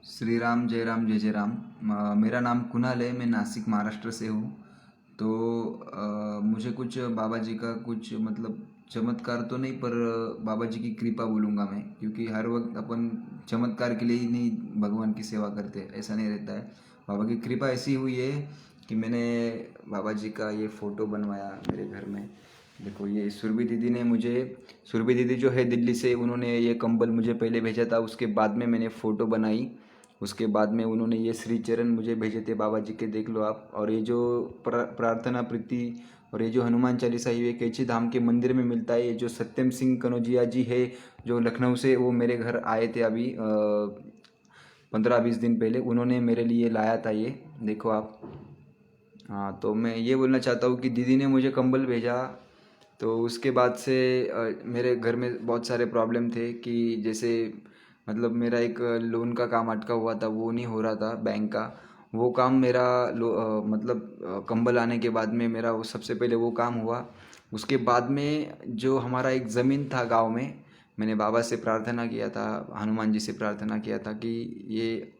श्री राम जय राम जय जय राम। मेरा नाम कुणाल है। मैं नासिक महाराष्ट्र से हूँ। तो मुझे कुछ बाबा जी का कुछ मतलब चमत्कार तो नहीं, पर बाबा जी की कृपा बोलूँगा मैं, क्योंकि हर वक्त अपन चमत्कार के लिए ही नहीं भगवान की सेवा करते, ऐसा नहीं रहता है। बाबा की कृपा ऐसी हुई है कि मैंने बाबा जी का ये फ़ोटो बनवाया मेरे घर में। देखो, ये सुरभि दीदी ने मुझे, सुरभि दीदी जो है दिल्ली से, उन्होंने ये कंबल मुझे पहले भेजा था। उसके बाद में मैंने फ़ोटो बनाई। उसके बाद में उन्होंने ये श्री चरण मुझे भेजे थे बाबा जी के, देख लो आप। और ये जो प्रार्थना प्रीति और ये जो हनुमान चालीसा, ये कैची धाम के मंदिर में मिलता है। ये जो सत्यम सिंह कनौजिया जी है, जो लखनऊ से, वो मेरे घर आए थे अभी 15-20 दिन पहले। उन्होंने मेरे लिए लाया था ये, देखो आप। हाँ, तो मैं ये बोलना चाहता हूँ कि दीदी ने मुझे कंबल भेजा। तो उसके बाद से मेरे घर में बहुत सारे प्रॉब्लम थे, कि जैसे मतलब मेरा एक लोन का काम अटका हुआ था, वो नहीं हो रहा था बैंक का। वो काम मेरा मतलब कंबल आने के बाद में मेरा वो सबसे पहले वो काम हुआ। उसके बाद में जो हमारा एक ज़मीन था गांव में, मैंने बाबा से प्रार्थना किया था, हनुमान जी से प्रार्थना किया था कि ये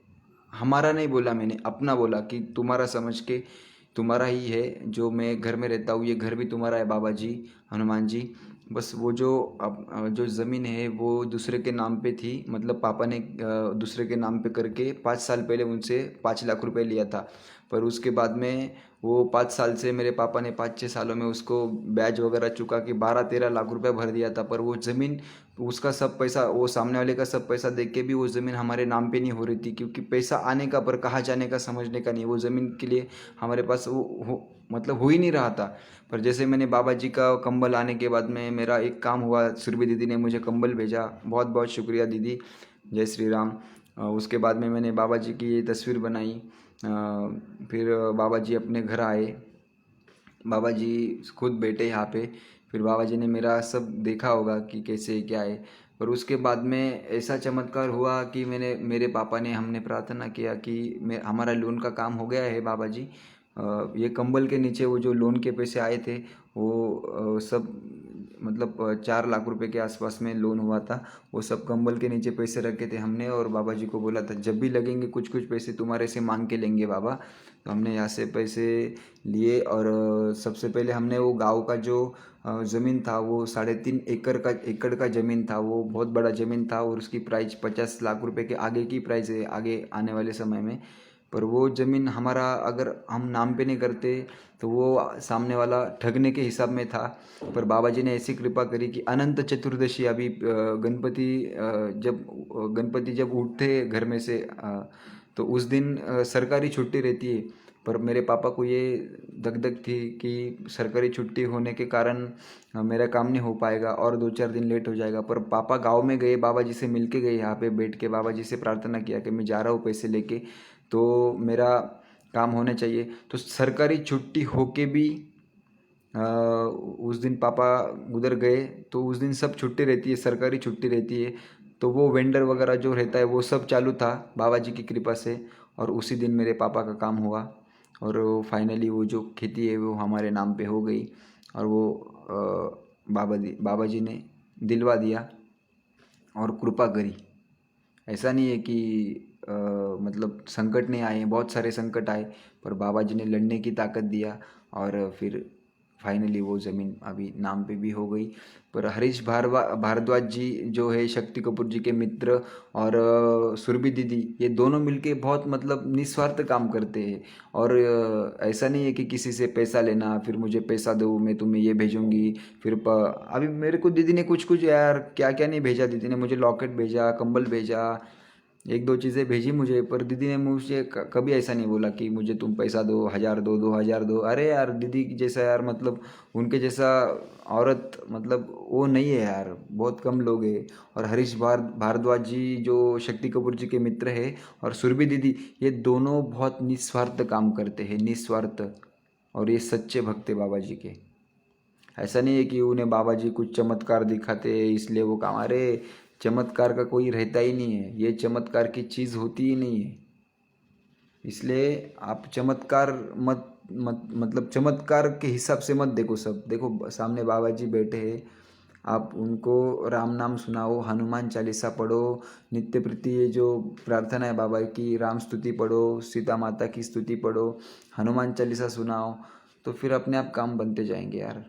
हमारा नहीं बोला, मैंने अपना बोला, कि तुम्हारा समझ के तुम्हारा ही है। जो मैं घर में रहता हूँ, ये घर भी तुम्हारा है बाबा जी, हनुमान जी। बस वो जो जो ज़मीन है वो दूसरे के नाम पे थी, मतलब पापा ने दूसरे के नाम पे करके 5 साल पहले उनसे 5 लाख रुपए लिया था। पर उसके बाद में वो 5 साल से मेरे पापा ने 5-6 सालों में उसको ब्याज वगैरह चुका के 12-13 लाख रुपए भर दिया था। पर वो ज़मीन, उसका सब पैसा, वो सामने वाले का सब पैसा देख के भी वो ज़मीन हमारे नाम पे नहीं हो रही थी, क्योंकि पैसा आने का पर कहाँ जाने का समझने का नहीं। वो ज़मीन के लिए हमारे पास मतलब हो ही नहीं रहा था। पर जैसे मैंने बाबा जी का कंबल आने के बाद में मेरा एक काम हुआ, सुरभि दीदी ने मुझे कंबल भेजा, बहुत बहुत शुक्रिया दीदी, जय श्री राम। उसके बाद में मैंने बाबा जी की ये तस्वीर बनाई। फिर बाबा जी अपने घर आए, बाबा जी खुद बैठे यहाँ पे। फिर बाबा जी ने मेरा सब देखा होगा कि कैसे क्या है। पर उसके बाद में ऐसा चमत्कार हुआ कि मेरे पापा ने, हमने प्रार्थना किया कि मैं, हमारा लोन का काम हो गया है बाबा जी। ये कंबल के नीचे वो जो लोन के पैसे आए थे, वो सब मतलब 4 लाख रुपए के आसपास में लोन हुआ था। वो सब कंबल के नीचे पैसे रखे थे हमने, और बाबा जी को बोला था जब भी लगेंगे कुछ कुछ पैसे तुम्हारे से मांग के लेंगे बाबा। तो हमने यहाँ से पैसे लिए। और सबसे पहले हमने वो गांव का जो ज़मीन था, वो 3.5 एकड़ का ज़मीन था। वो बहुत बड़ा ज़मीन था, और उसकी प्राइस 50 लाख रुपए के आगे की प्राइस है, आगे आने वाले समय में। पर वो ज़मीन हमारा अगर हम नाम पे नहीं करते, तो वो सामने वाला ठगने के हिसाब में था। पर बाबा जी ने ऐसी कृपा करी कि अनंत चतुर्दशी, अभी गणपति जब उठते हैं घर में से, तो उस दिन सरकारी छुट्टी रहती है। पर मेरे पापा को ये दगदग थी कि सरकारी छुट्टी होने के कारण मेरा काम नहीं हो पाएगा और 2-4 दिन लेट हो जाएगा। पर पापा गांव में गए, बाबा जी से मिल के गए, यहाँ पे बैठ के बाबा जी से प्रार्थना किया कि मैं जा रहा हूँ पैसे लेके, तो मेरा काम होना चाहिए। तो सरकारी छुट्टी होके भी उस दिन पापा उधर गए। तो उस दिन सब छुट्टी रहती है, सरकारी छुट्टी रहती है। तो वो वेंडर वगैरह जो रहता है वो सब चालू था बाबा जी की कृपा से। और उसी दिन मेरे पापा का काम हुआ, और फाइनली वो जो खेती है वो हमारे नाम पे हो गई। और वो बाबा जी ने दिलवा दिया और कृपा करी। ऐसा नहीं है कि मतलब संकट नहीं आए, बहुत सारे संकट आए, पर बाबा जी ने लड़ने की ताकत दिया। और फिर फाइनली वो ज़मीन अभी नाम पे भी हो गई। पर भारद्वाज जी जो है, शक्ति कपूर जी के मित्र, और सुरभि दीदी, ये दोनों मिलके बहुत मतलब निस्वार्थ काम करते हैं। और ऐसा नहीं है कि किसी से पैसा लेना, फिर मुझे पैसा दो मैं तुम्हें ये भेजूंगी। अभी मेरे को दीदी ने कुछ कुछ यार क्या क्या नहीं भेजा। दीदी ने मुझे लॉकेट भेजा, कंबल भेजा, एक दो चीज़ें भेजी मुझे। पर दीदी ने मुझे कभी ऐसा नहीं बोला कि मुझे तुम पैसा दो, 1000 दो, 2000 दो। अरे यार, दीदी जैसा यार, मतलब उनके जैसा औरत मतलब वो नहीं है यार, बहुत कम लोग हैं। और भारद्वाज जी जो शक्ति कपूर जी के मित्र है, और सुरभि दीदी, ये दोनों बहुत निस्वार्थ काम करते हैं, निस्वार्थ। और ये सच्चे भक्त है बाबा जी के। ऐसा नहीं है कि उन्हें बाबा जी कुछ चमत्कार दिखाते हैं इसलिए वो काम। अरे, चमत्कार का कोई रहता ही नहीं है, ये चमत्कार की चीज़ होती ही नहीं है। इसलिए आप चमत्कार मत मत मतलब चमत्कार के हिसाब से मत देखो। सब देखो, सामने बाबा जी बैठे हैं, आप उनको राम नाम सुनाओ, हनुमान चालीसा पढ़ो, नित्य प्रति ये जो प्रार्थना है बाबा की, राम स्तुति पढ़ो, सीता माता की स्तुति पढ़ो, हनुमान चालीसा सुनाओ, तो फिर अपने आप काम बनते जाएंगे यार।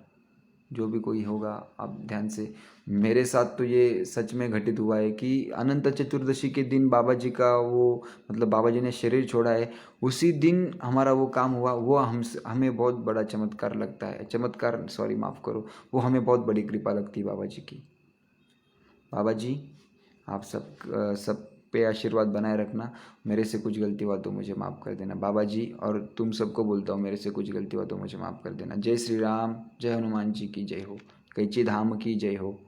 जो भी कोई होगा आप ध्यान से। मेरे साथ तो ये सच में घटित हुआ है कि अनंत चतुर्दशी के दिन बाबा जी का वो मतलब बाबा जी ने शरीर छोड़ा है, उसी दिन हमारा वो काम हुआ। वो हमें बहुत बड़ा चमत्कार लगता है, चमत्कार सॉरी माफ़ करो, वो हमें बहुत बड़ी कृपा लगती है बाबा जी की। बाबा जी आप सब पे आशीर्वाद बनाए रखना। मेरे से कुछ गलती हुआ तो मुझे माफ़ कर देना बाबा जी, और तुम सबको बोलता हूँ मेरे से कुछ गलती हुआ तो मुझे माफ़ कर देना। जय श्री राम, जय हनुमान जी की जय हो, कैची धाम की जय हो।